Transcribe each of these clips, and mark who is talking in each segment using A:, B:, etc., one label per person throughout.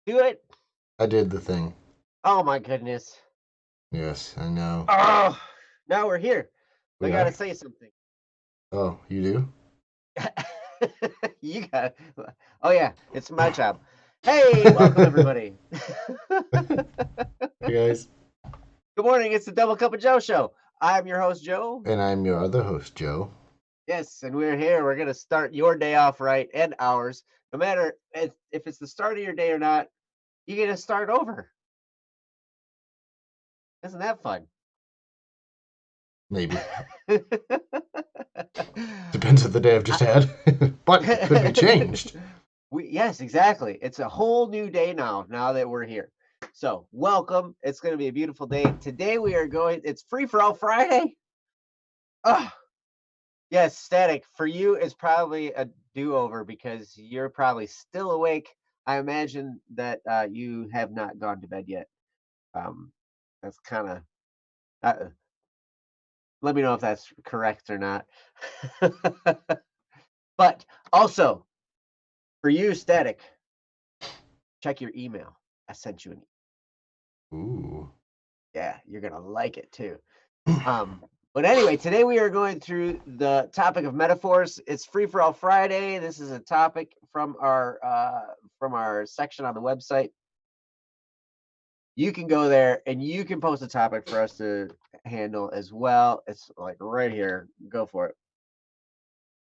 A: Do it.
B: I did the thing.
A: Oh my goodness.
B: Yes, I know.
A: Oh, now we're here. I
B: We
A: gotta
B: are?
A: say something.
B: Oh, you do?
A: You got. Oh yeah, it's my job. Hey, welcome everybody. Good
B: Hey guys.
A: morning. It's the Double Cup of Joe show. I'm your host Joe.
B: And I'm your other host, Joe.
A: Yes, and we're here. We're gonna start your day off right and ours. No matter if it's the start of your day or not, you get to start over. Isn't that fun?
B: Maybe. Depends on the day I've just had. But it could be changed.
A: Yes, exactly. It's a whole new day now that we're here. So welcome. It's going to be a beautiful day. Today we are going, it's free for all Friday. Oh, yes, static. For you, it's probably a do-over because you're probably still awake. I imagine that you have not gone to bed yet. Um, that's kind of, uh, let me know if that's correct or not. But also, for you, static, check your email. I sent you an
B: Ooh.
A: Yeah, you're gonna like it too. Um, but anyway, today we are going through the topic of metaphors. It's Free for All Friday. This is a topic from our section on the website. You can go there and you can post a topic for us to handle as well. It's like right here. Go for it.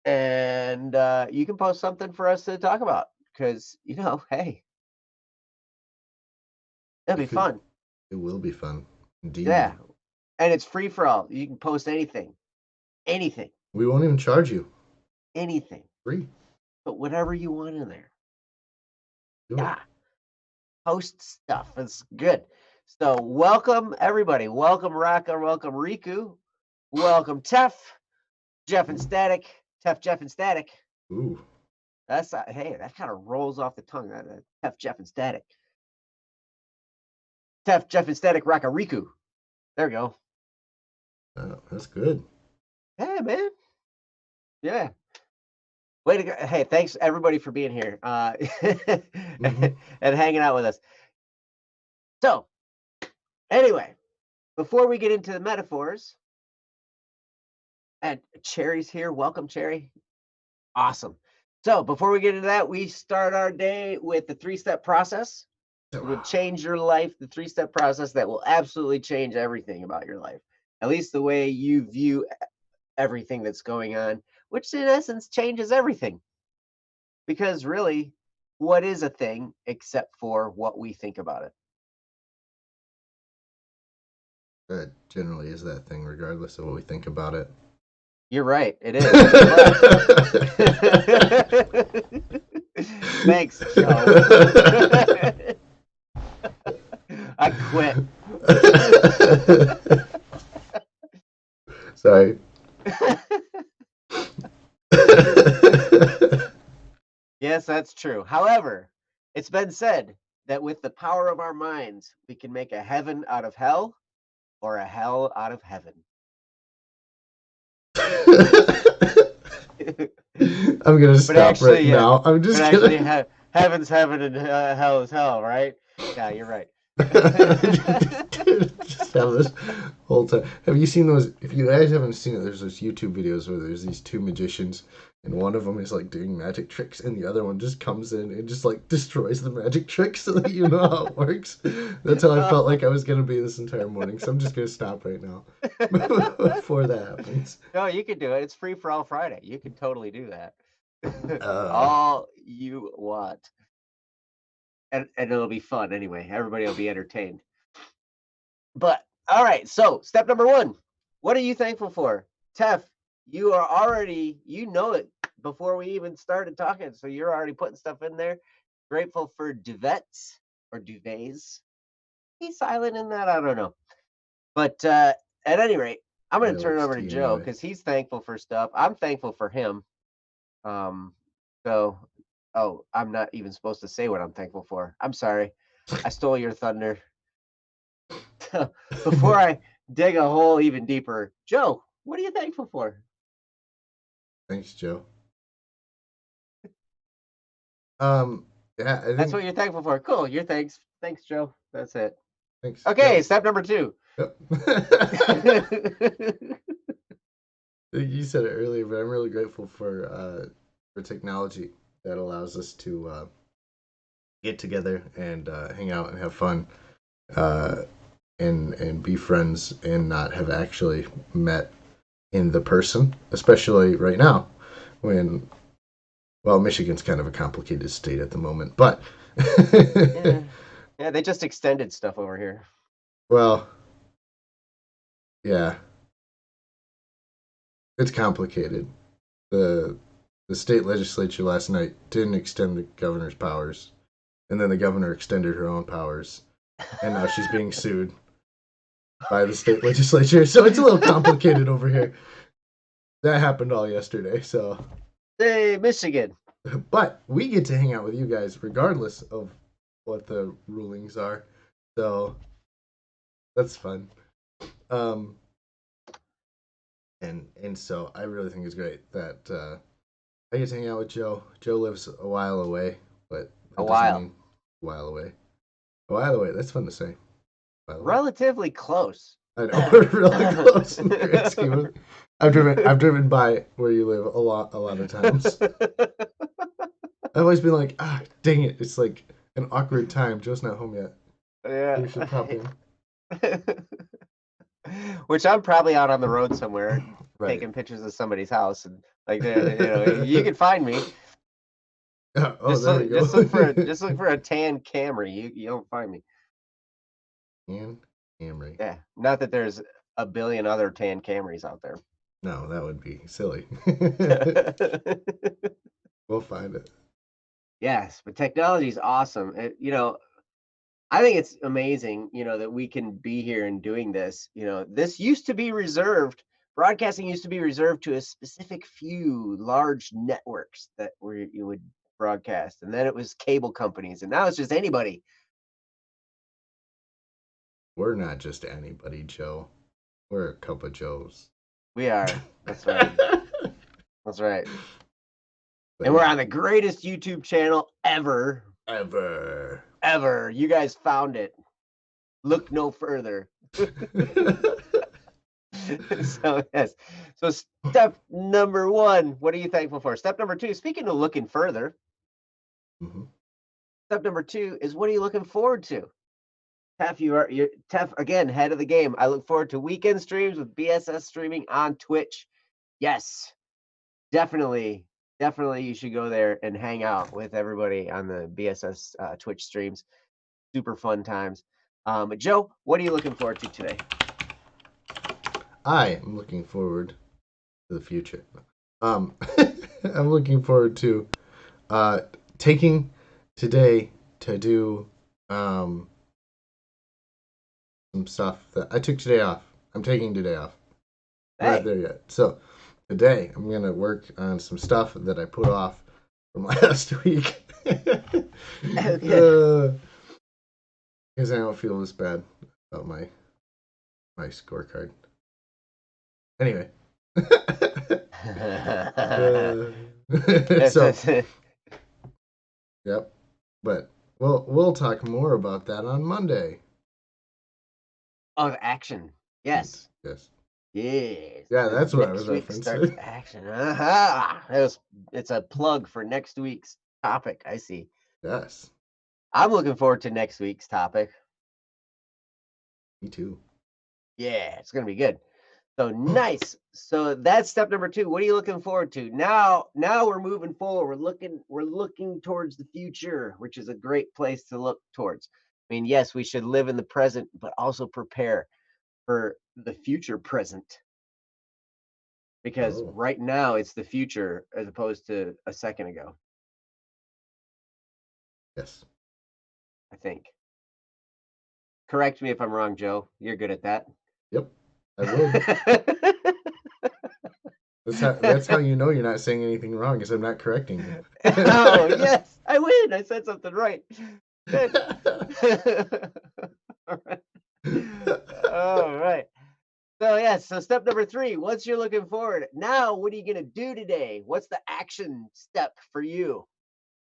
A: And you can post something for us to talk about because hey, it'll be
B: It could
A: fun.
B: it will be fun. Indeed.
A: Yeah, and it's free for all. You can post anything, anything,
B: We won't even charge you.
A: anything.
B: Free.
A: Put whatever you want in there.
B: Do it.
A: Yeah, post stuff. It's good. So welcome everybody. Welcome Raka. Welcome Riku. Welcome Tef. Jeff and
B: Ooh.
A: Static. Tef, Jeff and Static.
B: Ooh.
A: That's hey, that kind of rolls off the tongue. Tef, Jeff and Static. Tef, Jeff and Static. Raka Riku. There we go.
B: That's good.
A: Hey man. Yeah. Way to go. Hey, thanks everybody for being here
B: Mm-hmm.
A: and hanging out with us. So anyway, before we get into the metaphors, and Cherry's here. Welcome, Cherry. Awesome. So before we get into that, we start our day with the three-step process. It will change your life. The three-step process that will absolutely change everything about your life, at least the way you view everything that's going on, which in essence changes everything. Because really, what is a thing except for what we think about it?
B: That generally is that thing, regardless of what we think about it.
A: You're right. It is. But thanks, Joe. I quit.
B: Sorry.
A: Yes, that's true. However, it's been said that with the power of our minds, we can make a heaven out of hell or a hell out of heaven.
B: I'm gonna
A: But
B: stop right
A: actually, yeah,
B: now. I'm
A: but
B: just
A: actually,
B: gonna.
A: heaven's heaven and hell is hell, right? Yeah, you're right.
B: Just have this whole time. Have you seen those? If you guys haven't seen it, there's those YouTube videos where there's these two magicians, and one of them is like doing magic tricks, and the other one just comes in and just like destroys the magic trick so that you know how it works. That's how I felt like I was gonna be this entire morning. So I'm just gonna stop right now before that happens.
A: No, you can do it. It's free for all Friday. You can totally do that.
B: Uh,
A: All you want. And it'll be fun anyway. Everybody will be entertained. But all right, so step number one. What are you thankful for? Tef, you are already, you know it before we even started talking. So you're already putting stuff in there. Grateful for duvets or duvets. Be silent in that. I don't know. But at any rate, I'm going to turn it over to
B: ILXT
A: Joe
B: anyway.
A: because he's thankful for stuff. I'm thankful for him. Um, so, oh, I'm not even supposed to say what I'm thankful for. I'm sorry. I stole your thunder. Before I dig a hole even deeper, Joe, what are you thankful for?
B: Thanks, Joe. Um, Yeah, I
A: That's what
B: think.
A: you're thankful for. Cool. You're thanks. Thanks, Joe. That's it.
B: Thanks.
A: Okay,
B: Yep.
A: step number 2.
B: Yep. You said it earlier, but I'm really grateful for technology that allows us to get together and hang out and have fun, uh, and be friends and not have actually met in the person, especially right now when, well, Michigan's kind of a complicated state at the moment, but
A: Yeah. Yeah, they just extended stuff over here.
B: well, yeah, it's complicated. The the state legislature last night didn't extend the governor's powers, and then the governor extended her own powers, and now she's being sued by the state legislature. So it's a little complicated over here. That happened all yesterday. So,
A: Hey, Michigan.
B: but we get to hang out with you guys regardless of what the rulings are. So that's fun. Um, and so I really think it's great that I get to hang out with Joe. Joe lives a while away, but
A: A
B: that doesn't
A: while.
B: mean a while away. A while away. That's fun to say. By the way,
A: Relatively close.
B: I know we're really close in the grand scheme of. I've driven by where you live a lot of times. I've always been like, dang it, it's like an awkward time. Joe's not home yet.
A: Yeah.
B: We should pop in.
A: Which I'm probably out on the road somewhere
B: Right.
A: taking pictures of somebody's house, and like, you can find me.
B: Oh,
A: Just
B: there we
A: look,
B: go.
A: just look for a tan Camry. You don't find me.
B: And Camry.
A: Yeah, not that there's a billion other tan Camrys out there.
B: No, that would be silly. We'll find it.
A: Yes, but technology is awesome. I think it's amazing, that we can be here and doing this. This used to be reserved, broadcasting used to be reserved to a specific few large networks that you would broadcast. And then it was cable companies, and now it's just anybody.
B: We're not just anybody, Joe. We're a couple of Joes.
A: We are. That's right. That's right.
B: But
A: And we're
B: yeah,
A: on the greatest YouTube channel ever.
B: ever.
A: Ever. You guys found it. Look no further. So yes. So step number 1, what are you thankful for? Step number 2, speaking of looking further,
B: Mhm.
A: step number 2 is, what are you looking forward to? You're Tef again, head of the game. I look forward to weekend streams with BSS streaming on Twitch. Yes, definitely, definitely you should go there and hang out with everybody on the BSS Twitch streams. Super fun times. Joe, what are you looking forward to today?
B: I am looking forward to the future. I'm looking forward to uh, taking today to do some stuff that I took today off. I'm taking today off. I'm not
A: Hey.
B: there yet. So today I'm gonna work on some stuff that I put off from last week.
A: Okay.
B: Because I don't feel as bad about my scorecard. Anyway. So yep. But we'll talk more about that on Monday.
A: Of action. Yes.
B: Yes.
A: Yes.
B: Yeah,
A: 'Cause
B: that's what I was
A: next week starts
B: referencing.
A: action. It's a plug for next week's topic. I see.
B: Yes.
A: I'm looking forward to next week's topic.
B: Me too.
A: Yeah, it's gonna be good. So nice. So that's step number 2. What are you looking forward to? Now we're moving forward. We're looking towards the future, which is a great place to look towards. I mean, yes, we should live in the present, but also prepare for the future present. Because
B: Oh,
A: right now it's the future as opposed to a second ago,
B: yes.
A: I think. Correct me if I'm wrong, Joe. You're good at that.
B: Yep. I would. That's how you know you're not saying anything wrong, is I'm not correcting you.
A: Oh, yes, I win. I said something right. Good. All right. All right. So, yes, so step number 3, once you're looking forward, now what are you going to do today? What's the action step for you?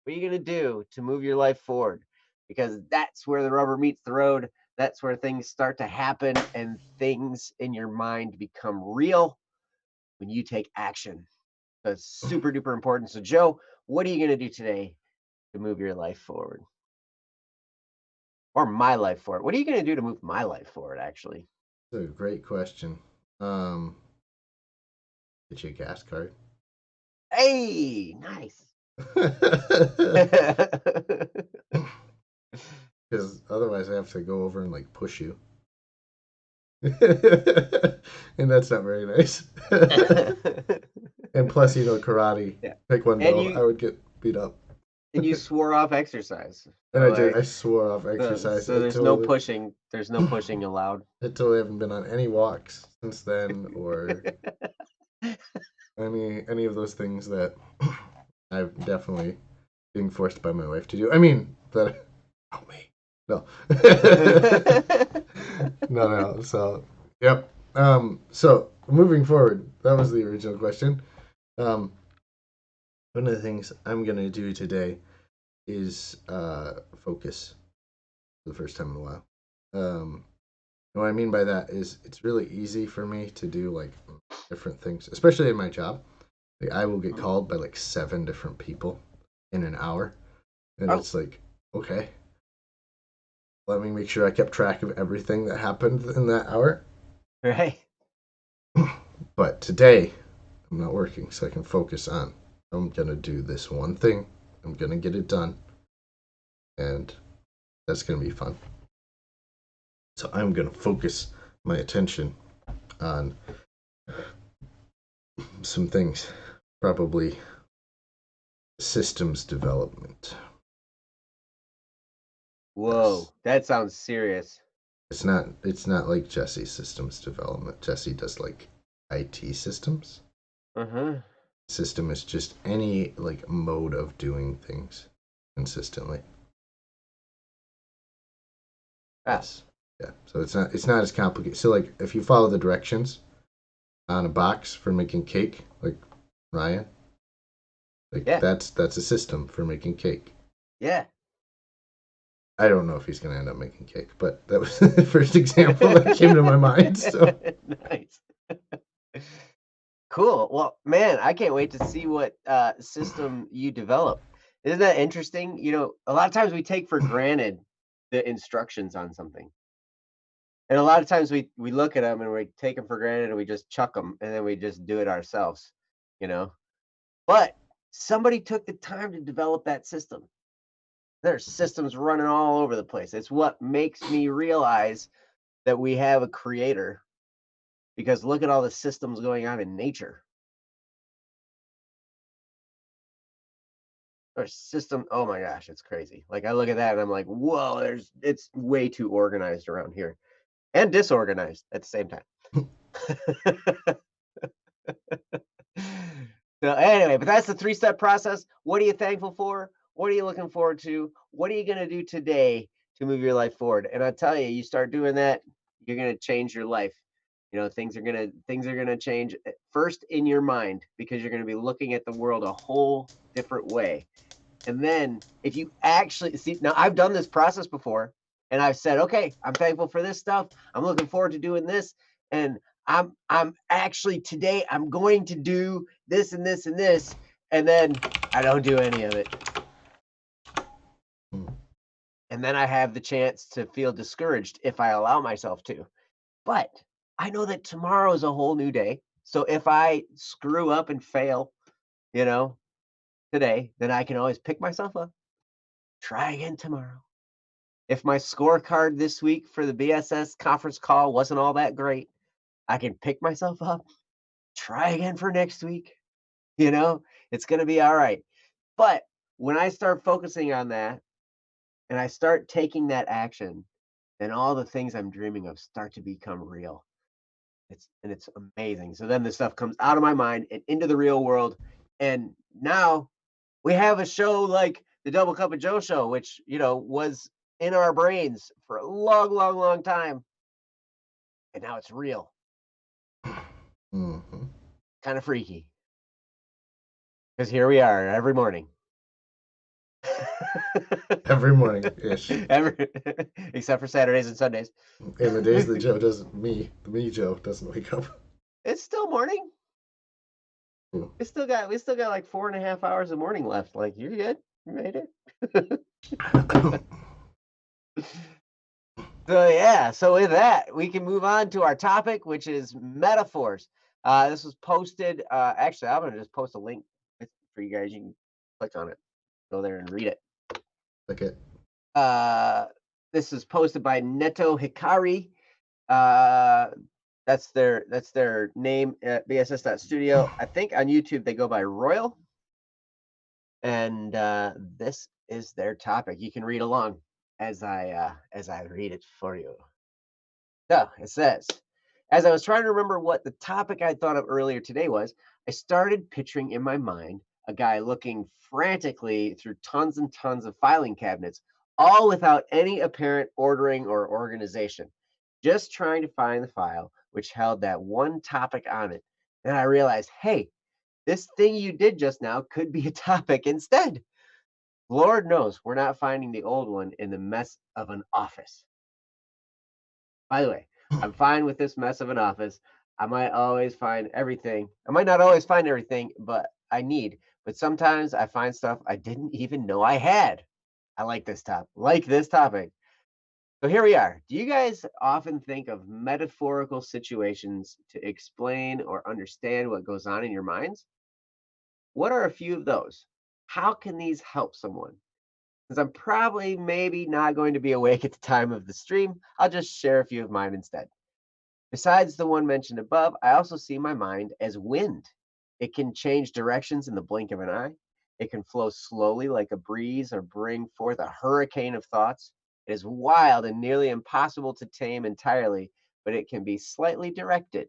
A: What are you going to do to move your life forward? Because that's where the rubber meets the road. That's where things start to happen and things in your mind become real when you take action. That's super duper important. So, Joe, what are you going to do today to move your life forward? Or my life forward? What are you going to do to move my life forward, actually?
B: That's a great question. Um, get you a gas card.
A: Hey, nice.
B: Because otherwise I have to go over and like push you. And that's not very nice. And plus, karate,
A: Yeah. And
B: taekwondo, I
A: you
B: would get beat up.
A: and you swore off exercise.
B: And
A: So
B: I
A: like
B: swore off
A: so,
B: exercise.
A: so there's no pushing. There's no pushing allowed.
B: I totally haven't been on any walks since then, or any of those things that I've definitely being forced by my wife to do. I mean, that help me. No. No. So, yep. So moving forward, that was the original question. Um, one of the things I'm gonna do today is focus for the first time in a while. And what I mean by that is it's really easy for me to do like different things, especially in my job. Like I will get called by like 7 different people in an hour, and
A: Oh,
B: it's like, okay, let me make sure I kept track of everything that happened in that hour.
A: right.
B: But today, I'm not working, so I can focus on. I'm gonna do this one thing. I'm gonna get it done, and that's gonna be fun. So I'm gonna focus my attention on some things, probably systems development. Yes.
A: Whoa, that sounds serious.
B: It's not like Jesse's systems development. Jesse does like IT systems.
A: Uh-huh.
B: System is just any like mode of doing things consistently.
A: Ah,
B: Yes. Yeah. So it's not as complicated. So like if you follow the directions on a box for making cake, like Ryan, like
A: yeah,
B: that's a system for making cake.
A: yeah.
B: I don't know if he's gonna end up making cake, but that was the first example that came to my mind. So
A: Nice. Cool. Well, man, I can't wait to see what system you develop. Isn't that interesting? A lot of times we take for granted the instructions on something. And a lot of times we look at them and we take them for granted and we just chuck them and then we just do it ourselves, you know. But somebody took the time to develop that system. There's systems running all over the place. It's what makes me realize that we have a creator because look at all the systems going on in nature. Our system, oh my gosh, it's crazy. Like I look at that and I'm like, whoa, it's way too organized around here and disorganized at the same time. So anyway, but that's the three-step process. What are you thankful for? What are you looking forward to? What are you going to do today to move your life forward? And I tell you, you start doing that, you're going to change your life. Things are going to change first in your mind because you're going to be looking at the world a whole different way. And then if you actually see, now I've done this process before and I've said, okay, I'm thankful for this stuff. I'm looking forward to doing this. And I'm actually today I'm going to do this and this and this. And then I don't do any of it. And then I have the chance to feel discouraged if I allow myself to. But I know that tomorrow is a whole new day. So if I screw up and fail, you know, today, then I can always pick myself up, try again tomorrow. If my scorecard this week for the BSS conference call wasn't all that great, I can pick myself up, try again for next week. You know, it's going to be all right. But when I start focusing on that and I start taking that action, then all the things I'm dreaming of start to become real. It's amazing. So then the stuff comes out of my mind and into the real world. And now we have a show like the Double Cup of Joe show, which, was in our brains for a long, long, long time. And now it's real.
B: Mhm.
A: Kind of freaky. Because here we are every morning
B: Every morning ish.
A: Every, except for Saturdays and Sundays.
B: And the days that Joe doesn't, the me Joe doesn't wake up.
A: It's still morning.
B: Hmm.
A: We still got like 4.5 hours of morning left. Like, you're good. You made it. So yeah, so with that, we can move on to our topic, which is metaphors. This was posted. Actually, I'm gonna just post a link for you guys. You can click on it, go there and read it.
B: Okay.
A: This is posted by Neto Hikari. Uh, that's their name at bss.studio. I think on YouTube they go by Royal, and this is their topic. You can read along as I read it for you. So it says, as I was trying to remember what the topic I thought of earlier today was, I started picturing in my mind a guy looking frantically through tons and tons of filing cabinets, all without any apparent ordering or organization, just trying to find the file which held that one topic on it. Then I realized, hey, this thing you did just now could be a topic instead. Lord knows we're not finding the old one in the mess of an office. By the way, I'm fine with this mess of an office. I might not always find everything, but I need. But sometimes I find stuff I didn't even know I had. I like this topic. So here we are. Do you guys often think of metaphorical situations to explain or understand what goes on in your minds? What are a few of those? How can these help someone? Because I'm probably maybe not going to be awake at the time of the stream, I'll just share a few of mine instead. Besides the one mentioned above, I also see my mind as wind. It can change directions in the blink of an eye. It can flow slowly like a breeze or bring forth a hurricane of thoughts. It is wild and nearly impossible to tame entirely, but it can be slightly directed.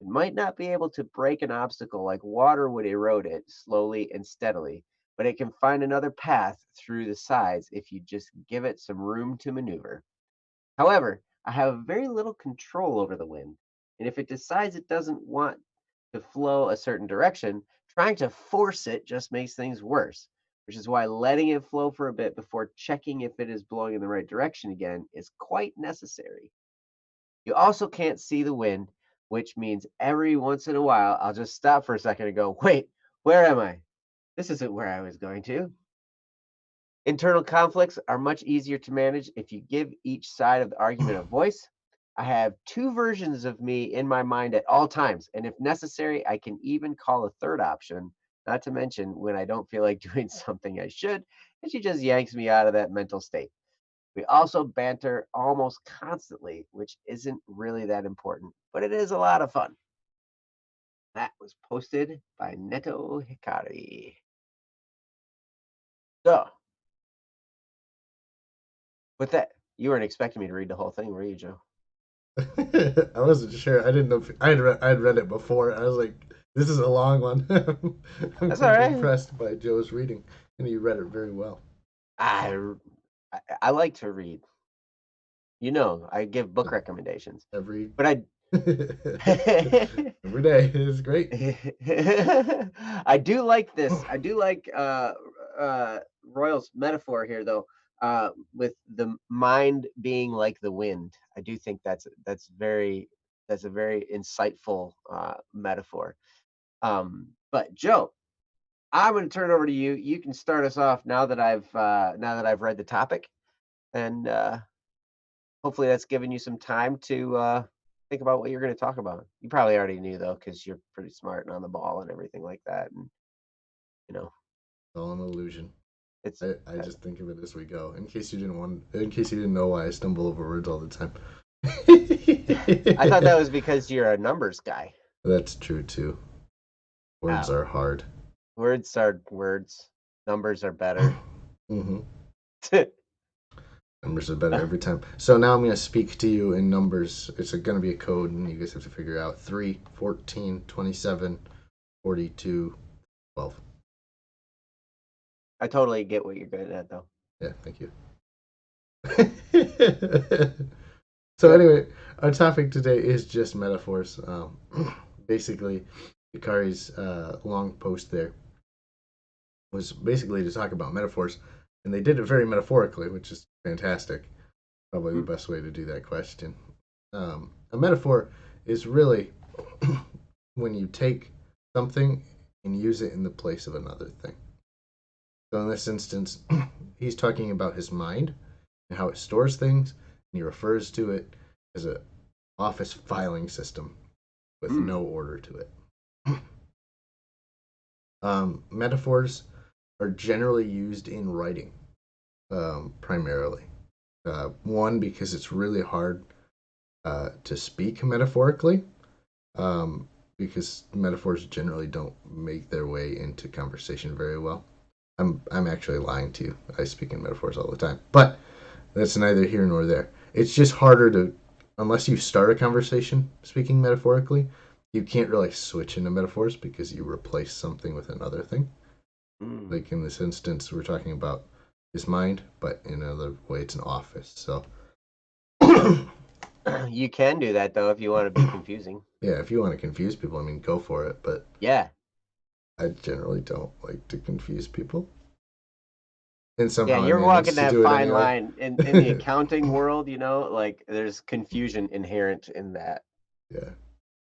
A: It might not be able to break an obstacle like water would erode it slowly and steadily, but it can find another path through the sides if you just give it some room to maneuver. However, I have very little control over the wind, and if it decides it doesn't want to flow a certain direction, trying to force it just makes things worse, which is why letting it flow for a bit before checking if it is blowing in the right direction again is quite necessary. You also can't see the wind, which means every once in a while I'll just stop for a second and go, wait, where am I? This isn't where I was going to. Internal conflicts are much easier to manage if you give each side of the argument a voice. I have two versions of me in my mind at all times, and if necessary, I can even call a third option, not to mention when I don't feel like doing something I should, and she just yanks me out of that mental state. We also banter almost constantly, which isn't really that important, but it is a lot of fun. That was posted by Neto Hikari. So, with that, you weren't expecting me to read the whole thing, were you, Joe?
B: I wasn't sure. I didn't know if I'd read it before. I was like, this is a long one. I'm
A: That's all
B: kind of
A: right.
B: impressed by Joe's reading, and he read it very well.
A: I I like to read. You know, I give book recommendations,
B: Every
A: but I
B: every day is great.
A: I do like this. I do like Royal's metaphor here, though, with the mind being like the wind. I do think that's a very insightful metaphor. But Joe, I'm going to turn it over to you. You can start us off now that I've read the topic, and hopefully that's given you some time to think about what you're going to talk about. You probably already knew though, because you're pretty smart and on the ball and everything like that. And you know,
B: It's all an illusion.
A: it's.
B: I just think of it as we go. In case you didn't know why I stumble over words all the time.
A: I thought that was because you're a numbers guy.
B: That's true too. Words
A: Oh,
B: are hard.
A: words are words. Numbers are better.
B: Hmm. Numbers are better every time. So now I'm going to speak to you in numbers. It's going to be a code, and you guys have to figure out 3, 14, 27, 42, 12.
A: I totally get what you're getting at, though.
B: Yeah, thank you. So
A: Yep.
B: anyway, our topic today is just metaphors. Basically, Hikari's long post there was basically to talk about metaphors. And they did it very metaphorically, which is fantastic. Probably the
A: Mm.
B: best way to do that question. A metaphor is really when you take something and use it in the place of another thing. So in this instance, he's talking about his mind and how it stores things, and he refers to it as an office filing system with
A: Mm.
B: no order to it. Metaphors are generally used in writing, primarily. One, because it's really hard to speak metaphorically, because metaphors generally don't make their way into conversation very well. I'm actually lying to you. I speak in metaphors all the time, but that's neither here nor there. It's just harder to, unless you start a conversation speaking metaphorically, you can't really switch into metaphors because you replace something with another thing.
A: Mm.
B: Like in this instance, we're talking about his mind, but in another way, it's an office. So,
A: You can do that though if you want to be confusing.
B: yeah, if you want to confuse people, I mean, go for it. But
A: Yeah.
B: I generally don't like to confuse people. And somehow
A: Yeah,
B: I
A: you're
B: manage
A: walking
B: to
A: that
B: do it
A: fine
B: anyway.
A: line in the accounting world, like there's confusion inherent in that.
B: Yeah,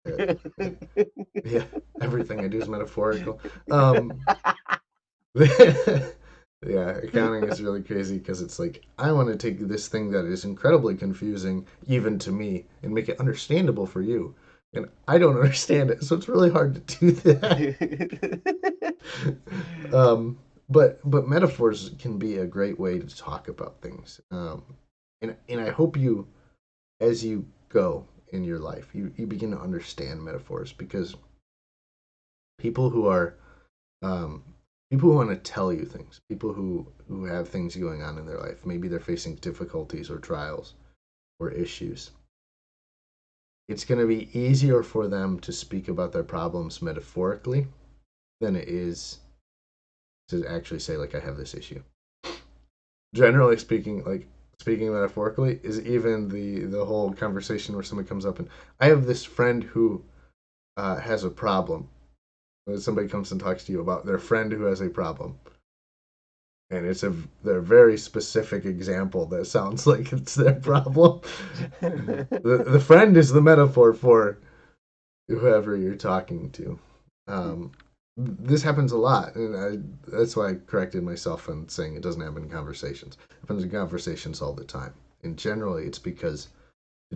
B: yeah, yeah, yeah. Everything I do is metaphorical. Um, yeah, accounting is really crazy because it's like I want to take this thing that is incredibly confusing, even to me, and make it understandable for you. And I don't understand it, so it's really hard to do that. um, but metaphors can be a great way to talk about things. And I hope you, as you go in your life, you begin to understand metaphors because people who are um, people who want to tell you things, people who have things going on in their life, maybe they're facing difficulties or trials or issues. It's going to be easier for them to speak about their problems metaphorically than it is to actually say like I have this issue. Generally speaking, like speaking metaphorically is even the whole conversation where somebody comes up and I have this friend who has a problem. Somebody comes and talks to you about their friend who has a problem, and it's a very specific example that sounds like it's their problem. The friend is the metaphor for whoever you're talking to. This happens a lot, and that's why I corrected myself on saying it doesn't happen in conversations. It happens in conversations all the time, and generally it's because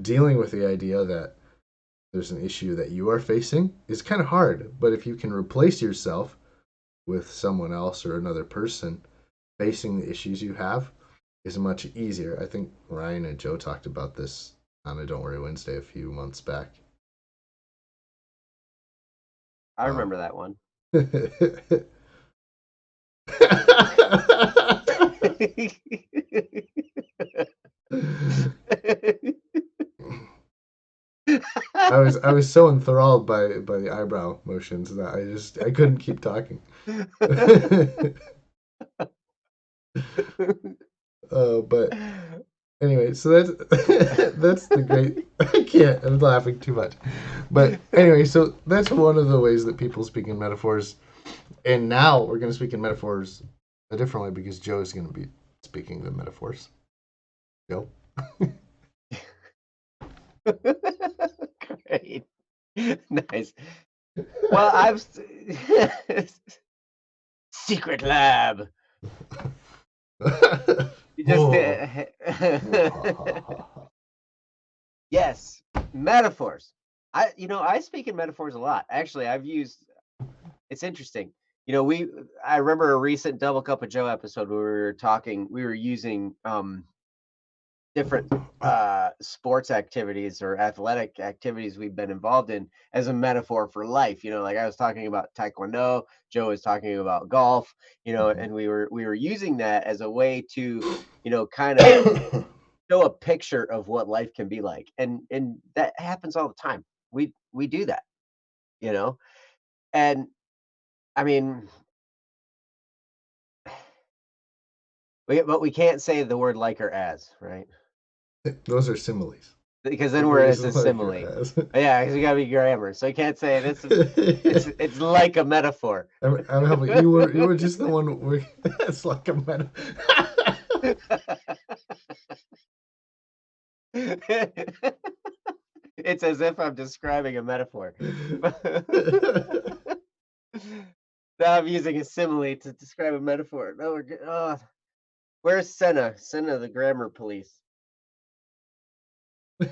B: dealing with the idea that there's an issue that you are facing is kind of hard. But if you can replace yourself with someone else or another person facing the issues you have, is much easier. I think Ryan and Joe talked about this on a Don't Worry Wednesday a few months back.
A: I
B: Um,
A: remember that one.
B: I was so enthralled by the eyebrow motions that I couldn't keep talking. But anyway, so that's that's the great. I can't. I'm laughing too much. But anyway, so that's one of the ways that people speak in metaphors. And now we're going to speak in metaphors a different way because Joe is going to be speaking the metaphors. Joe.
A: Great. Nice. Well, I've secret lab. You just
B: Whoa.
A: yes, metaphors. I speak in metaphors a lot. Actually, I've used it's interesting. I remember a recent Double Cup of Joe episode where we were using different sports activities or athletic activities we've been involved in as a metaphor for life. Like I was talking about taekwondo, Joe was talking about golf, and we were using that as a way to, kind of show a picture of what life can be like. And that happens all the time. We do that, you know. And I mean, but we can't say the word like or as, right?
B: Those are similes.
A: because then
B: That's
A: we're
B: what
A: it's
B: he's
A: a
B: like your
A: simile.
B: ass.
A: Yeah, because you gotta be grammar. So I can't say this. It's like a metaphor.
B: I'm helping. You were just the one where it's like a meta.
A: It's as if I'm describing a metaphor. Now I'm using a simile to describe a metaphor. No, we're good. Oh, where's Senna? Senna, the grammar police.
B: Yo,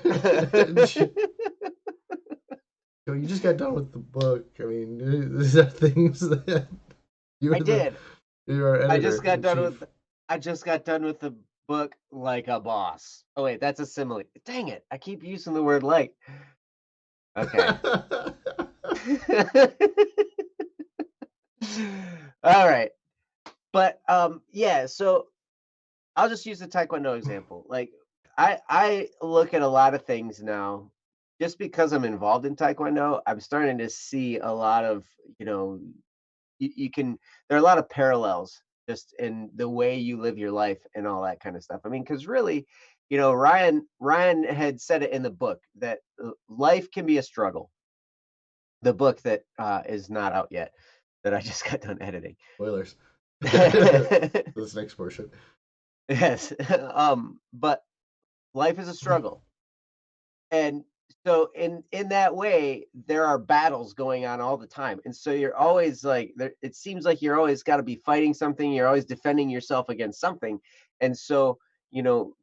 B: you just got done with the book. I mean, these are things that you're
A: I
B: the
A: did.
B: you're our
A: I
B: editor
A: just got
B: in
A: done
B: chief.
A: with. I just got done with the book like a boss. Oh wait, that's a simile. Dang it! I keep using the word like. Okay. All right. But yeah, so I'll just use the taekwondo example. Like I look at a lot of things now just because I'm involved in taekwondo, I'm starting to see a lot of, you know, you can there are a lot of parallels just in the way you live your life and all that kind of stuff. I mean, cuz really, you know, Ryan had said it in the book that life can be a struggle. The book that is not out yet that I just got done editing.
B: Spoilers. This next portion.
A: Yes. But life is a struggle. And so in that way, there are battles going on all the time. And so you're always like there it seems like you're always got to be fighting something, you're always defending yourself against something. And so, you know,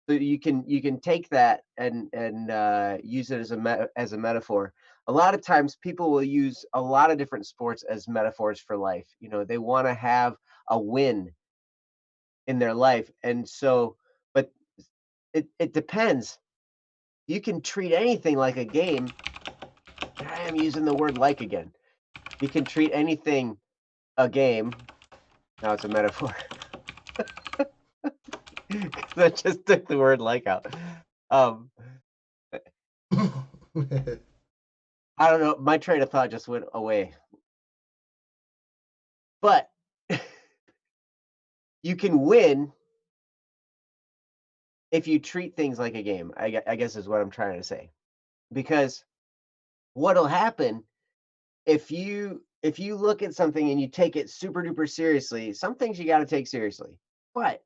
A: so you can take that and use it as as a metaphor. A lot of times people will use a lot of different sports as metaphors for life. You know, they want to have a win in their life. And so but it depends. You can treat anything like a game. I am using the word like again. You can treat anything a game. Now it's a metaphor. 'Cause I just took the word like out. Um, I don't know. My train of thought just went away. But you can win if you treat things like a game. I guess is what I'm trying to say. Because what'll happen if you look at something and you take it super duper seriously, some things you got to take seriously. But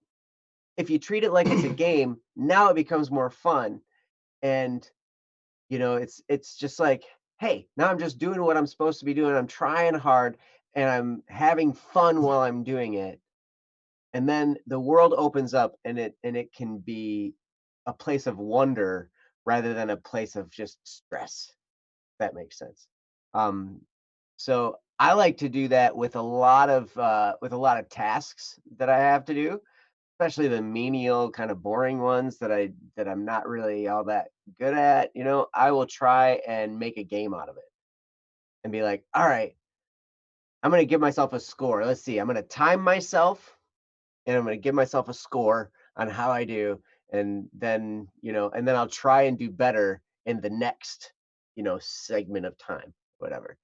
A: if you treat it like it's a game, now it becomes more fun. And you know, it's just like, hey, now I'm just doing what I'm supposed to be doing. I'm trying hard and I'm having fun while I'm doing it. And then the world opens up and it can be a place of wonder rather than a place of just stress. If that makes sense. Um, so I like to do that with a lot of tasks that I have to do, especially the menial kind of boring ones that I'm not really all that good at. You know, I will try and make a game out of it and be like, all right, I'm going to give myself a score. Let's see. I'm going to time myself and I'm going to give myself a score on how I do. And then, you know, and then I'll try and do better in the next, you know, segment of time, whatever.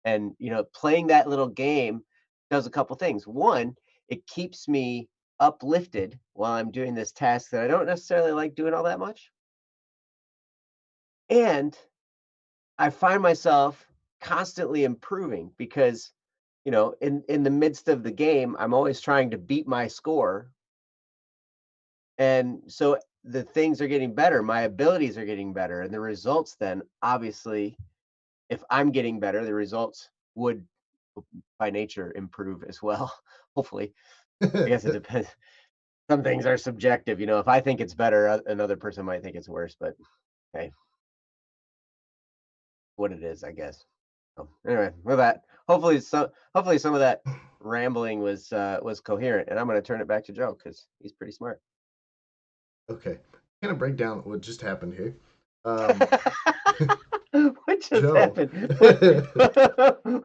A: And, you know, playing that little game does a couple things. One, it keeps me uplifted while I'm doing this task that I don't necessarily like doing all that much. And I find myself constantly improving because, you know, in the midst of the game, I'm always trying to beat my score. And so the things are getting better, my abilities are getting better, and the results then obviously, if I'm getting better, the results would by nature improve as well. Hopefully. I guess it depends. Some things are subjective, you know. If I think it's better, another person might think it's worse, but hey, what it is, I guess. So, anyway, with that, hopefully some of that rambling was coherent, and I'm going to turn it back to Joe because he's pretty smart.
B: Okay, kind of break down what just happened here. Um,
A: What just
B: Joe,
A: happened? What?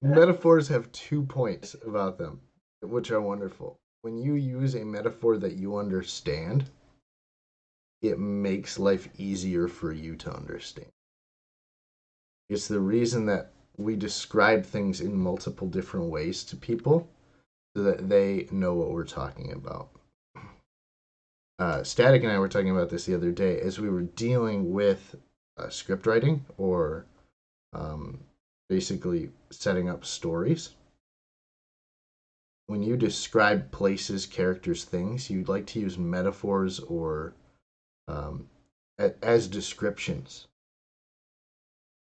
B: metaphors have 2 points about them, which are wonderful. When you use a metaphor that you understand, it makes life easier for you to understand. It's the reason that we describe things in multiple different ways to people so that they know what we're talking about. Static and I were talking about this the other day as we were dealing with script writing or um, basically setting up stories. When you describe places, characters, things, you'd like to use metaphors or um, as descriptions,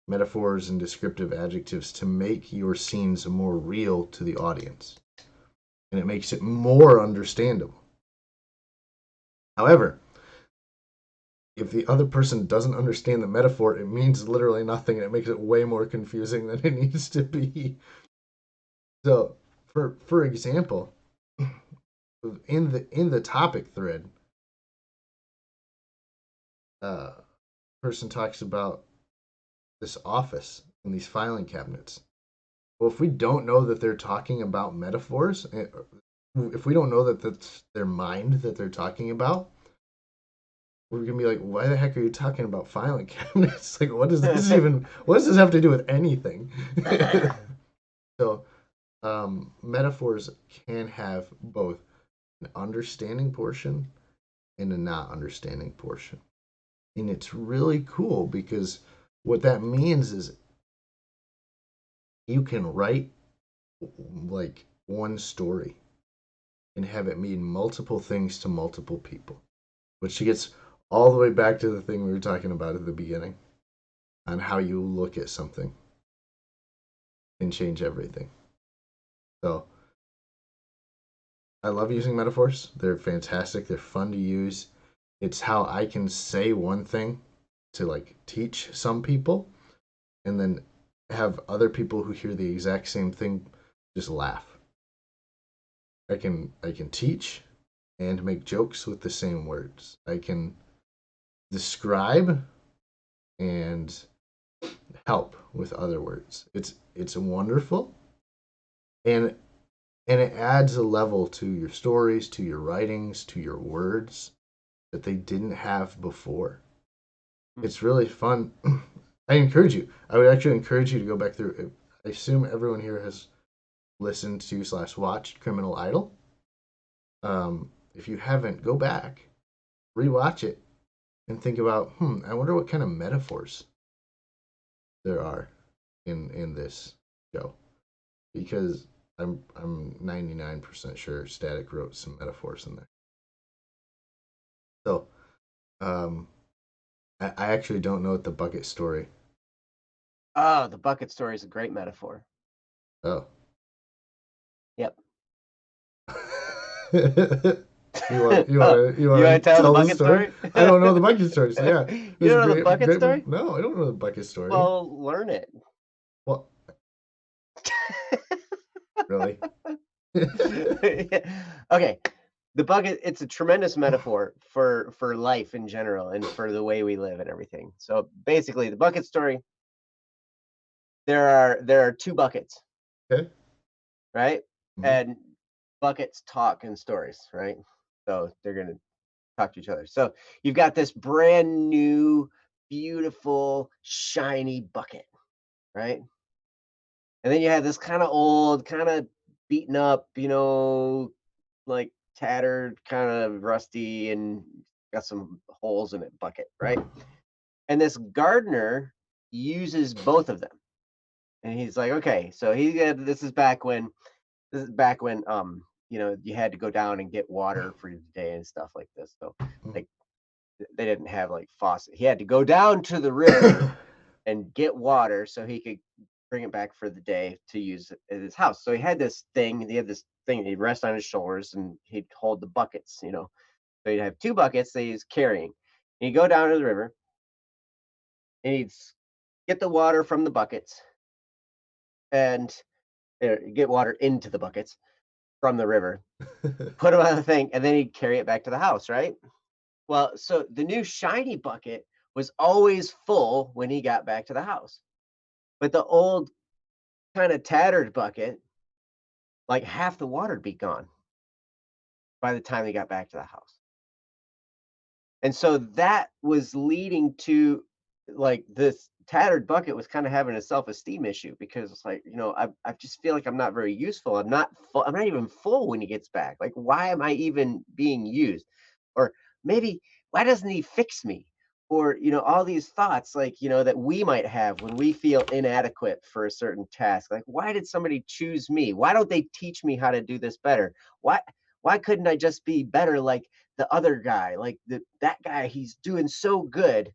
B: metaphors and descriptive adjectives to make your scenes more real to the audience. And it makes it more understandable. However, if the other person doesn't understand the metaphor, it means literally nothing and it makes it way more confusing than it needs to be. So, for example, in the topic thread, person talks about this office and these filing cabinets. Well, if we don't know that they're talking about metaphors, if we don't know that that's their mind that they're talking about, we're gonna be like, why the heck are you talking about filing cabinets? Like, what does this even? What does this have to do with anything? So, metaphors can have both an understanding portion and a not understanding portion, and it's really cool because what that means is you can write like one story and have it mean multiple things to multiple people, which gets all the way back to the thing we were talking about at the beginning on how you look at something and change everything. So I love using metaphors. They're fantastic. They're fun to use. It's how I can say one thing to like teach some people and then have other people who hear the exact same thing just laugh. I can teach and make jokes with the same words. I can describe and help with other words. It's wonderful, and it adds a level to your stories, to your writings, to your words that they didn't have before. It's really fun. I encourage you. I would actually encourage you to go back through it. I assume everyone here has listened to / watched Criminal Idol. If you haven't, go back, rewatch it, and think about, I wonder what kind of metaphors there are in this show. Because I'm 99% sure Static wrote some metaphors in there. So, I actually don't know what the bucket story.
A: Oh, the bucket story is a great metaphor.
B: Oh.
A: Yep.
B: You want
A: Oh,
B: you
A: you
B: want
A: want to
B: to
A: tell the
B: tell the
A: bucket
B: story?
A: story?
B: I don't know the bucket story, so yeah,
A: You
B: this is
A: don't know the bucket story?
B: No, I don't know the bucket story.
A: Well, learn it.
B: Well, really?
A: Okay, the bucket, it's a tremendous metaphor for life in general and for the way we live and everything. So basically, the bucket story, there are two buckets,
B: Okay.
A: right?
B: Mhm.
A: And buckets talk in stories, right? So they're gonna talk to each other. So you've got this brand new, beautiful, shiny bucket, right? And then you have this kind of old, kind of beaten up, like tattered, kind of rusty, and got some holes in it bucket, right? And this gardener uses both of them. And he's like, okay, so this is back when you had to go down and get water for the day and stuff like this. So like they didn't have like faucet. He had to go down to the river and get water so he could bring it back for the day to use at his house. So he had this thing he'd rest on his shoulders and he'd hold the buckets. So he'd have two buckets that he's carrying. And he'd go down to the river and he'd get the water from the buckets and get water into the buckets from the river, put them on the thing, and then he'd carry it back to the house, right? Well, so the new shiny bucket was always full when he got back to the house. But the old kind of tattered bucket, like half the water would be gone by the time they got back to the house. And so that was leading to like this tattered bucket was kind of having a self-esteem issue because it's like, I just feel like I'm not very useful. I'm not even full when he gets back. Like, why am I even being used? Or maybe why doesn't he fix me? Or, all these thoughts like, that we might have when we feel inadequate for a certain task. Like, why did somebody choose me? Why don't they teach me how to do this better? Why couldn't I just be better like the other guy? Like that guy, he's doing so good.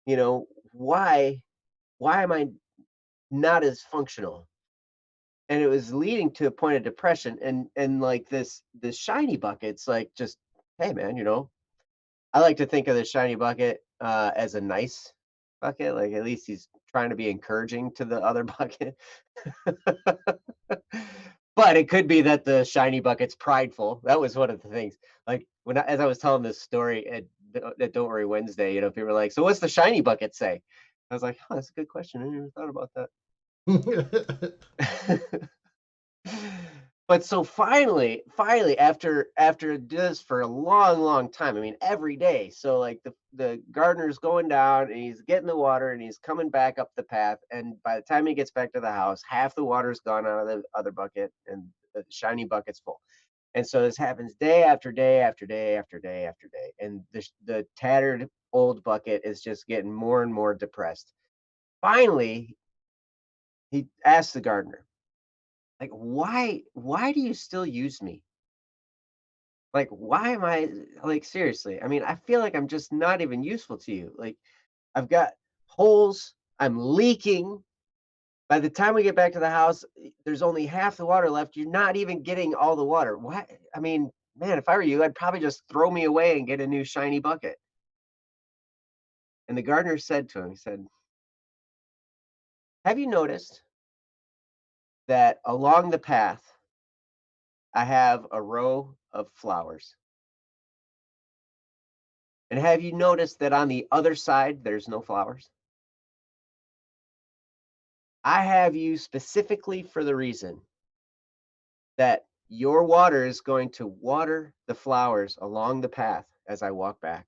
A: You know, why am I not as functional? And it was leading to a point of depression, and like this shiny bucket's like, just, hey man, I like to think of the shiny bucket as a nice bucket. Like, at least he's trying to be encouraging to the other bucket. But it could be that the shiny bucket's prideful. That was one of the things. Like, as I was telling this story at Don't Worry Wednesday, people were like, "So what's the shiny bucket say?" I was like, "Oh, that's a good question. I never thought about that." But so finally, after this for a long, long time, I mean, every day. So like the gardener's going down and he's getting the water and he's coming back up the path. And by the time he gets back to the house, half the water's gone out of the other bucket and the shiny bucket's full. And so this happens day after day after day after day after day. And the tattered old bucket is just getting more and more depressed. Finally, he asks the gardener, like, why do you still use me? Like, why am I, like, seriously? I mean, I feel like I'm just not even useful to you. Like, I've got holes, I'm leaking. By the time we get back to the house, there's only half the water left. You're not even getting all the water. Why? I mean, man, if I were you, I'd probably just throw me away and get a new shiny bucket. And the gardener said to him, he said, "Have you noticed that along the path, I have a row of flowers? And have you noticed that on the other side, there's no flowers? I have you specifically for the reason that your water is going to water the flowers along the path as I walk back.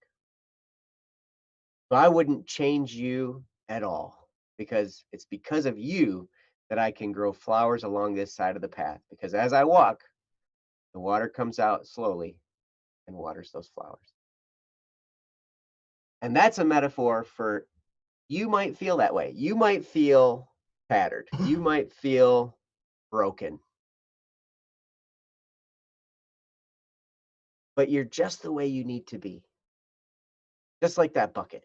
A: So I wouldn't change you at all, because it's because of you that I can grow flowers along this side of the path. Because as I walk, the water comes out slowly and waters those flowers." And that's a metaphor for, you might feel that way. You might feel tattered. You might feel broken, but you're just the way you need to be. Just like that bucket.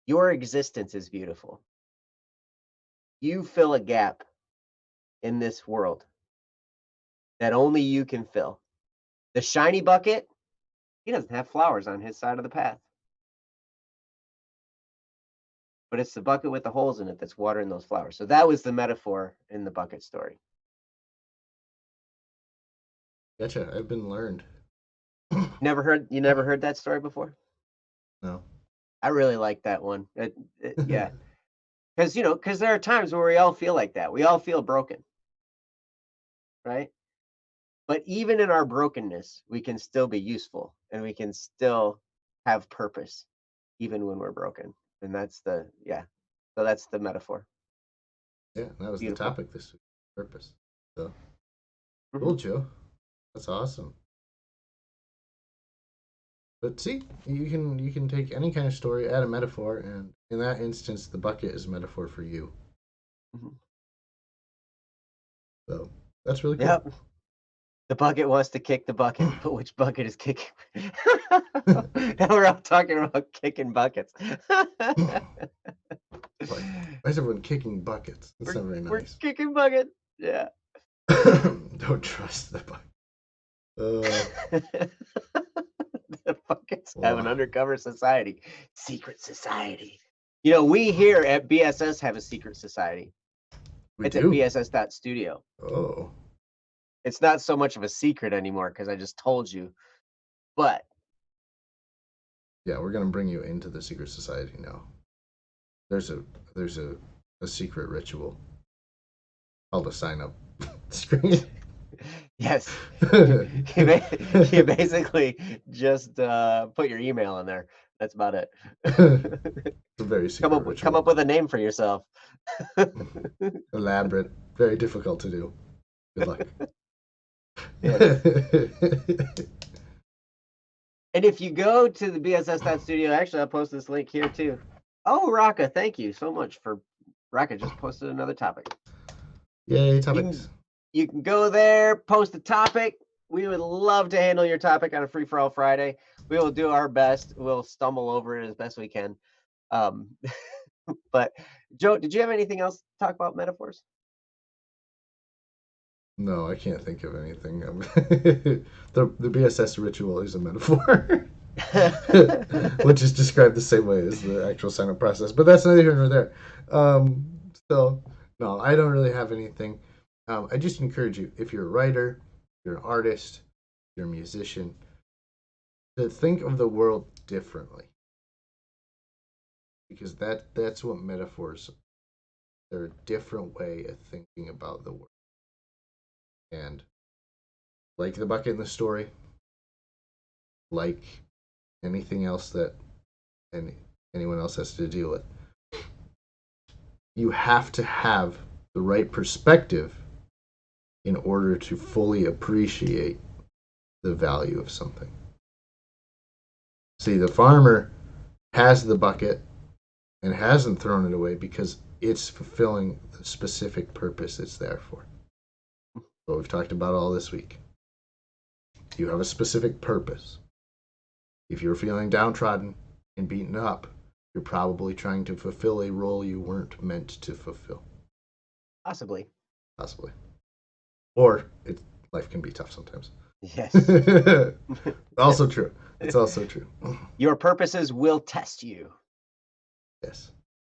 A: Your existence is beautiful. You fill a gap in this world that only you can fill. The shiny bucket, he doesn't have flowers on his side of the path, but it's the bucket with the holes in it that's watering those flowers. So that was the metaphor in the bucket story.
B: Gotcha. I've been learned.
A: You never heard that story before?
B: No.
A: I really like that one. Yeah. Because there are times where we all feel like that. We all feel broken, right? But even in our brokenness, we can still be useful and we can still have purpose, even when we're broken. And yeah. So that's the metaphor.
B: Yeah, that was the
A: Beautiful.
B: topic this week. Purpose. So
A: Mhm.
B: cool, Joe. That's awesome. But see, you can take any kind of story, add a metaphor, and in that instance, the bucket is a metaphor for you.
A: Mhm.
B: So that's really cool.
A: Yep. The bucket wants to kick the bucket, but which bucket is kicking? Now we're all talking about kicking buckets.
B: Like, why is everyone kicking buckets? That's not very
A: We're
B: nice.
A: kicking buckets. Yeah.
B: Don't trust the bucket.
A: The buckets have an
B: Wow.
A: undercover society, secret society. We here at BSS have a secret society.
B: We
A: It's at
B: do.
A: bss.studio.
B: Oh,
A: It's not so much of a secret anymore because I just told you, but
B: yeah. We're gonna bring you into the secret society now. There's a secret ritual called a sign up screen.
A: yes, you basically just put your email in there. That's about it.
B: It's a very secret
A: Come up
B: ritual.
A: with a name for yourself.
B: Elaborate, very difficult to do. Good luck.
A: Yes. And if you go to the BSS.studio, actually, I'll post this link here too. Oh, Raka, thank you so much for Raka just posted another topic.
B: Yay,
A: You
B: topics.
A: you can go there, post a topic. We would love to handle your topic on a Free for All Friday. We will do our best. We'll stumble over it as best we can. But Joe, did you have anything else to talk about metaphors?
B: No, I can't think of anything. The BSS ritual is a metaphor, which is described the same way as the actual sign-up process. But that's neither here nor there. So, no, I don't really have anything. I just encourage you, if you're a writer, you're an artist, you're a musician, to think of the world differently. Because that's what metaphors are. They're a different way of thinking about the world. And like the bucket in the story, like anything else that anyone else has to deal with, you have to have the right perspective in order to fully appreciate the value of something. See, the farmer has the bucket and hasn't thrown it away because it's fulfilling the specific purpose it's there for. What we've talked about all this week. You have a specific purpose. If you're feeling downtrodden and beaten up, you're probably trying to fulfill a role you weren't meant to fulfill.
A: Possibly.
B: Possibly. Or life can be tough sometimes.
A: Yes.
B: Also true. It's also true.
A: Your purposes will test you.
B: Yes.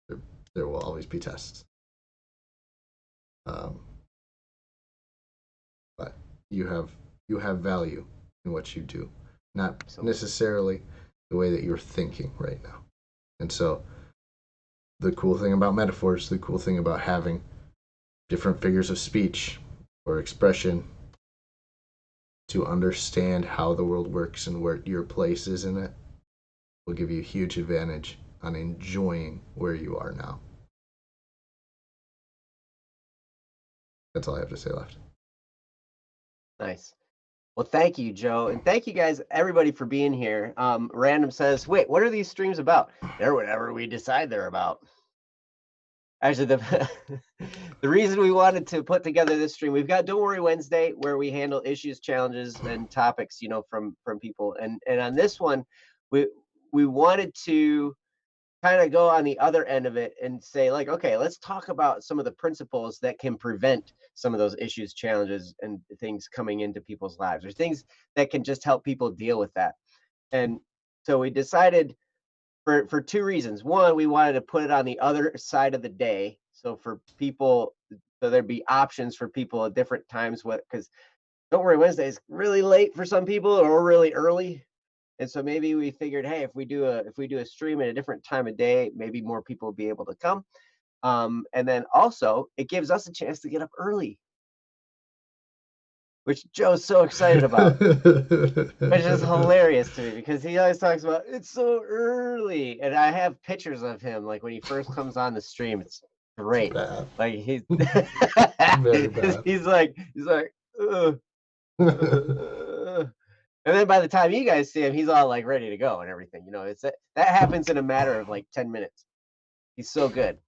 B: There will always be tests. But you have value in what you do, not necessarily the way that you're thinking right now. And so the cool thing about metaphors, the cool thing about having different figures of speech or expression to understand how the world works and where your place is in it will give you a huge advantage on enjoying where you are now. That's all I have to say left.
A: Nice. Well, thank you, Joe. And thank you guys, everybody, for being here. Random says, wait, what are these streams about? They're whatever we decide they're about. Actually, the reason we wanted to put together this stream, we've got Don't Worry Wednesday, where we handle issues, challenges, and topics, from people. And on this one, we wanted to kind of go on the other end of it and say, like, okay, let's talk about some of the principles that can prevent some of those issues, challenges, and things coming into people's lives, or things that can just help people deal with that. And so we decided for two reasons. One, we wanted to put it on the other side of the day, so for people, so there'd be options for people at different times. Because Don't Worry Wednesday is really late for some people or really early. And so maybe we figured, hey, if we do a stream at a different time of day, maybe more people will be able to come. And then also it gives us a chance to get up early, which Joe's so excited about, which is hilarious to me because he always talks about it's so early. And I have pictures of him like when he first comes on the stream. It's great.
B: Bad.
A: Like he's
B: Very bad.
A: he's like, ugh. And then by the time you guys see him, he's all like ready to go and everything. It's that happens in a matter of like 10 minutes. He's so good.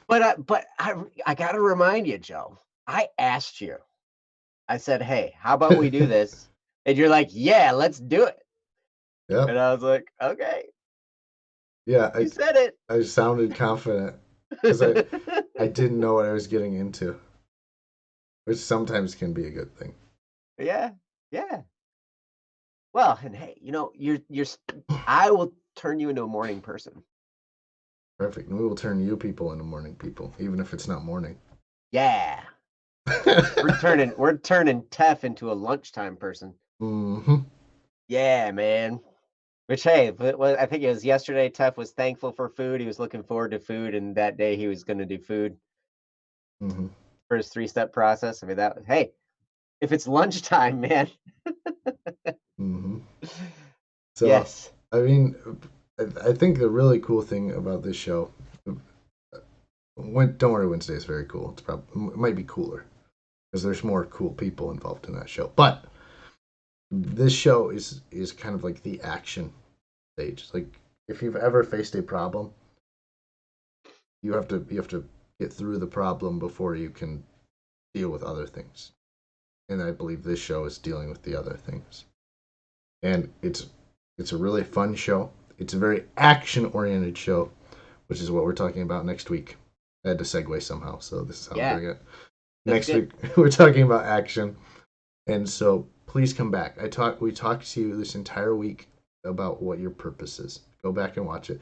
A: But I got to remind you, Joe, I asked you. I said, hey, how about we do this? And you're like, yeah, let's do it.
B: Yeah.
A: And I was like, okay.
B: Yeah.
A: You said it.
B: I sounded confident because I didn't know what I was getting into, which sometimes can be a good thing.
A: Yeah. Yeah. Well, and hey, I will turn you into a morning person.
B: Perfect. And we will turn you people into morning people, even if it's not morning.
A: Yeah. we're turning Tef into a lunchtime person.
B: Mm-hmm.
A: Yeah, man. Which, hey, I think it was yesterday. Tef was thankful for food. He was looking forward to food, and that day he was going to do food for his 3-step process. I mean, hey, if it's lunchtime, man.
B: So,
A: yes.
B: I mean, I think the really cool thing about this show, Don't Worry Wednesday is very cool. It might be cooler because there's more cool people involved in that show. But this show is kind of like the action stage. Like if you've ever faced a problem, you have to get through the problem before you can deal with other things. And I believe this show is dealing with the other things. And it's a really fun show. It's a very action oriented show, which is what we're talking about next week. I had to segue somehow, so this is how I'm doing it. Next week we're talking about action, and so please come back. We talked to you this entire week about what your purpose is. Go back and watch it.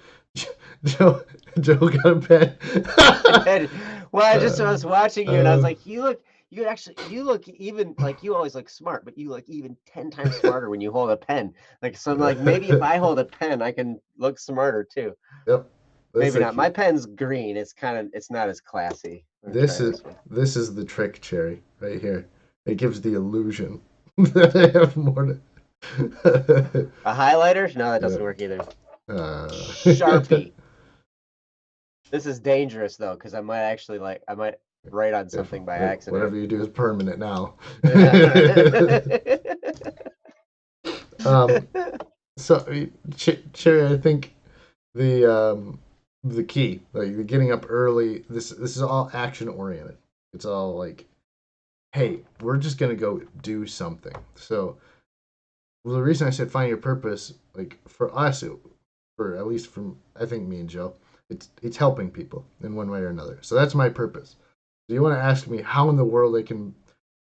B: Joe got a pen.
A: Well, I just was watching you and I was like, you look even like you always look smart, but you look even 10 times smarter when you hold a pen. Like, so I'm like, maybe if I hold a pen, I can look smarter too.
B: Yep.
A: Maybe not. My pen's green. It's not as classy.
B: This is the trick, Cherry, right here. It gives the illusion that I have more to.
A: A highlighter? No, that doesn't work either. Sharpie. This is dangerous though, because I might write on something by accident.
B: Whatever you do is permanent now. So, Cherry, I think the key, like the getting up early, this is all action oriented. It's all like, hey, we're just gonna go do something. So, well, the reason I said find your purpose, like for us, for at least from I think me and Joe, it's helping people in one way or another. So that's my purpose. Do you want to ask me how in the world I can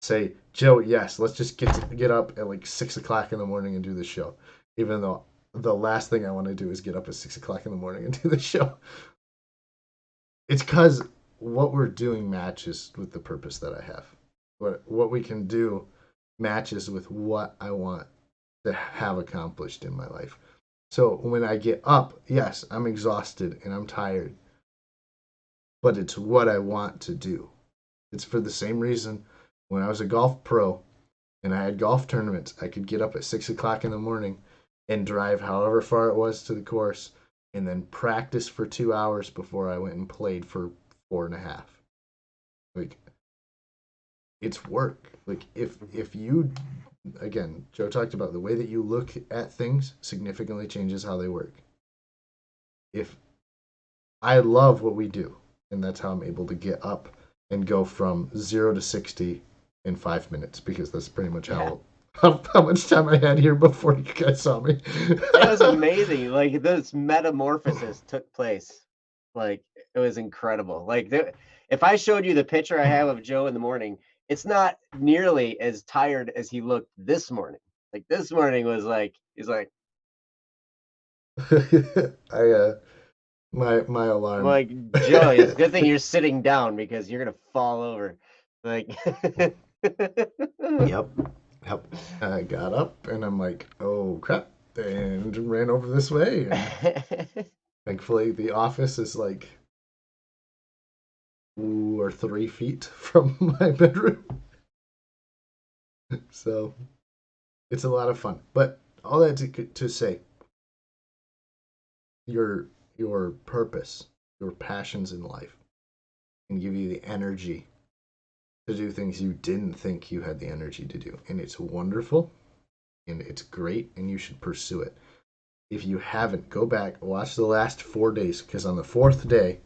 B: say, Joe, yes, let's just get up at like 6 o'clock in the morning and do this show, even though the last thing I want to do is get up at 6 o'clock in the morning and do the show. It's because what we're doing matches with the purpose that I have. What we can do matches with what I want to have accomplished in my life. So when I get up, yes, I'm exhausted and I'm tired, but it's what I want to do. It's for the same reason when I was a golf pro and I had golf tournaments, I could get up at 6 o'clock in the morning and drive however far it was to the course and then practice for 2 hours before I went and played for 4.5. Like, it's work. Like if you, again, Joe talked about the way that you look at things significantly changes how they work. If I love what we do, and that's how I'm able to get up and go from 0 to 60 in 5 minutes, because that's pretty much how much time I had here before you guys saw me.
A: It was amazing. Like, this metamorphosis took place. Like, it was incredible. Like, if I showed you the picture I have of Joe in the morning, it's not nearly as tired as he looked this morning. Like, this morning was like, he's like,
B: my alarm.
A: I'm like, Joe, it's a good thing you're sitting down because you're gonna fall over. Like,
B: yep. I got up and I'm like, oh crap, and ran over this way. And thankfully, the office is like 2 or 3 feet from my bedroom, so it's a lot of fun. But all that to say, your purpose, your passions in life, can give you the energy to do things you didn't think you had the energy to do, and it's wonderful, and it's great, and you should pursue it. If you haven't, go back, watch the last 4 days, because on the 4th day,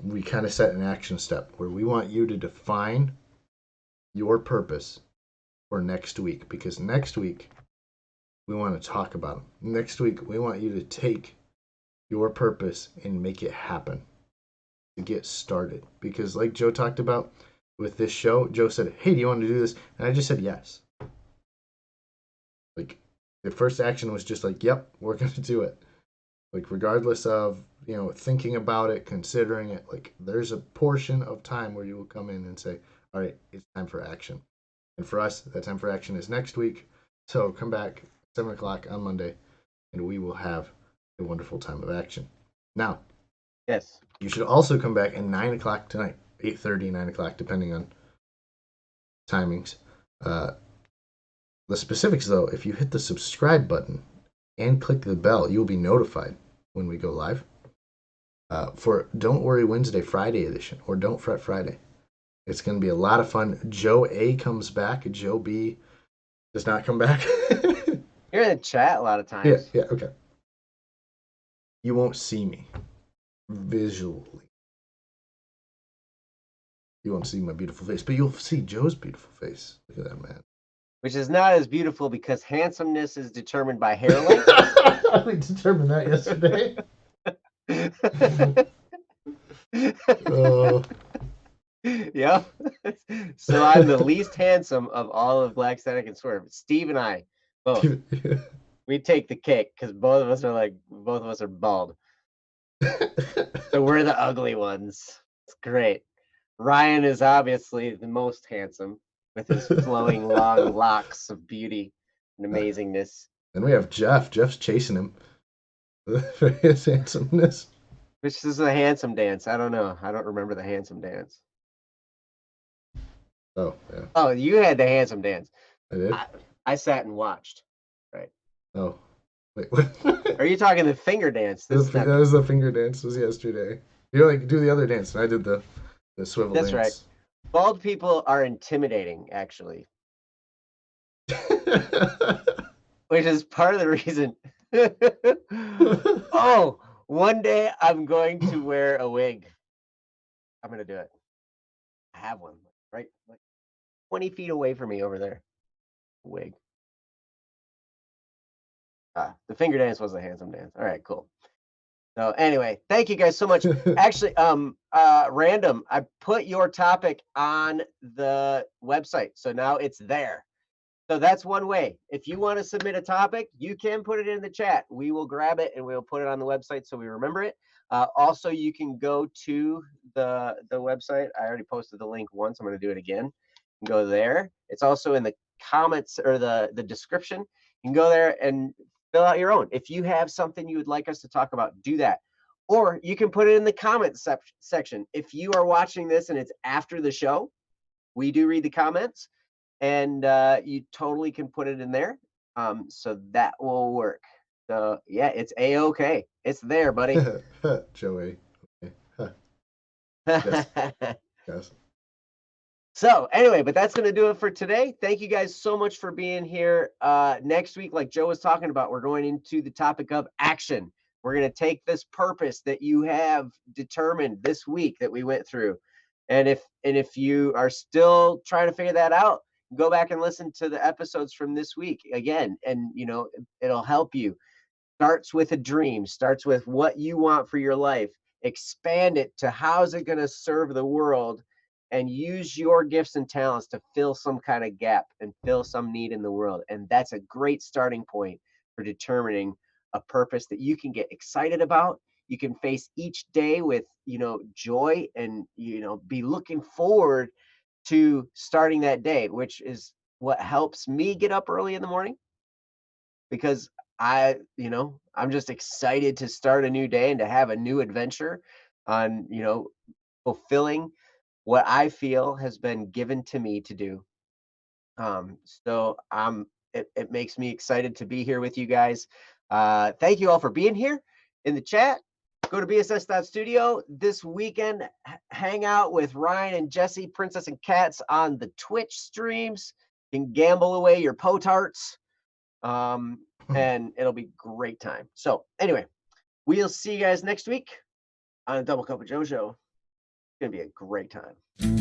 B: we kind of set an action step where we want you to define your purpose for next week, because next week we want to talk about them. Next week we want you to take your purpose and make it happen, to get started. Because like Joe talked about with this show, Joe said, hey, do you want to do this? And I just said yes. Like, the first action was just like, yep, we're going to do it. Like, regardless of, thinking about it, considering it, like, there's a portion of time where you will come in and say, all right, it's time for action. And for us, that time for action is next week. So come back 7 o'clock on Monday, and we will have a wonderful time of action. Now,
A: yes,
B: you should also come back at 9 o'clock tonight, 8:30, 9 o'clock, depending on timings. The specifics, though, if you hit the subscribe button and click the bell, you'll be notified when we go live. For Don't Worry Wednesday, Friday edition, or Don't Fret Friday. It's going to be a lot of fun. Joe A comes back. Joe B Does not come back.
A: You're in the chat a lot of
B: Yeah,
A: times.
B: yeah, okay. You won't see me visually. You won't see my beautiful face, but you'll see Joe's beautiful face. Look at that man.
A: Which is not as beautiful because handsomeness is determined by hair length.
B: We determined that yesterday. Oh.
A: Yeah. So I'm the least handsome of all of Black Static and Swerve. Steve and I both. We take the cake because both of us are bald. So we're the ugly ones. It's great. Ryan is obviously the most handsome with his flowing long locks of beauty and amazingness.
B: Then we have Jeff. Jeff's chasing him for his handsomeness.
A: Which is a handsome dance. I don't know. I don't remember the handsome dance.
B: Oh, yeah.
A: Oh, you had the handsome dance.
B: I did?
A: I sat and watched. Right.
B: Oh. Wait, what?
A: Are you talking the finger dance?
B: That was the finger dance was yesterday. You like do the other dance, and I did the swivel
A: That's
B: dance.
A: right. Bald people are intimidating, actually. Which is part of the reason. Oh, one day I'm going to wear a wig. I'm going to do it. I have one, right? Like 20 feet away from me over there. Wig. The finger dance was a handsome dance. All right, cool. So anyway, thank you guys so much. Actually, random, I put your topic on the website. So now it's there. So that's one way. If you want to submit a topic, you can put it in the chat. We will grab it and we'll put it on the website so we remember it. Also, you can go to the website. I already posted the link once. I'm going to do it again. Go there. It's also in the comments or the description. You can go there and fill out your own. If you have something you would like us to talk about, do that. Or you can put it in the comments section. If you are watching this and it's after the show, we do read the comments. And you totally can put it in there. So that will work. So yeah, it's a-okay. It's there, buddy.
B: Joey. Okay. Yes. Yes.
A: So anyway, but that's going to do it for today. Thank you guys so much for being here. Next week, like Joe was talking about, we're going into the topic of action. We're going to take this purpose that you have determined this week that we went through. And if you are still trying to figure that out, go back and listen to the episodes from this week again. And, it'll help you. Starts with a dream, starts with what you want for your life. Expand it to how's it going to serve the world, and use your gifts and talents to fill some kind of gap and fill some need in the world. And that's a great starting point for determining a purpose that you can get excited about. You can face each day with, joy and, be looking forward to starting that day, which is what helps me get up early in the morning, because I'm just excited to start a new day and to have a new adventure on, fulfilling what I feel has been given to me to do. So it makes me excited to be here with you guys. Thank you all for being here in the chat. Go to bss.studio this weekend. Hang out with Ryan and Jesse, Princess and Cats, on the Twitch streams. You can gamble away your potarts. And it'll be a great time. So anyway, we'll see you guys next week on a Double Cup of Joe show. It's gonna be a great time.